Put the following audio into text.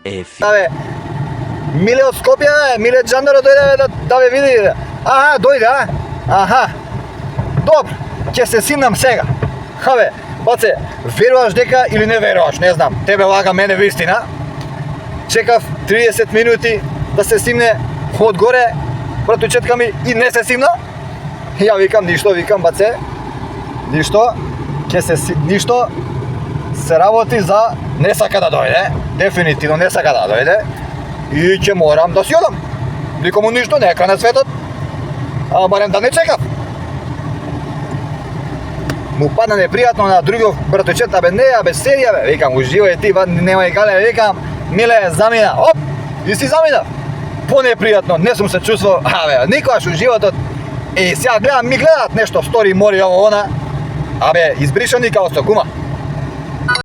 Абе, Миле од Скопје, Миле Джандаро дојде да ве види. Аха, дојде, а? Аха. Добро, ќе се симнам сега. Абе, баце, веруваш дека или не веруваш, не знам. Тебе лага, мене вистина. Чекав 30 минути да се симне одгоре, братучетка ми, и не се симна. Ја викам, ништо, викам, баце, ништо, ништо се работи за не сака да дојде, дефинитивно не сака да дојде и ќе морам да си одам. Никому ништо, не е крај на светот, а барем да не чекав. Му падна непријатно на другиот братучет, абе не, абе седи, абе, викам, уживај ти, немај кале, викам, Миле, замина, оп, и си замина. Понепријатно, не сум се чувствувал, абе, никогаш у животот. И сега гледам, ми гледат нешто, стори, мори, ово, она, абе, избришани као со кума.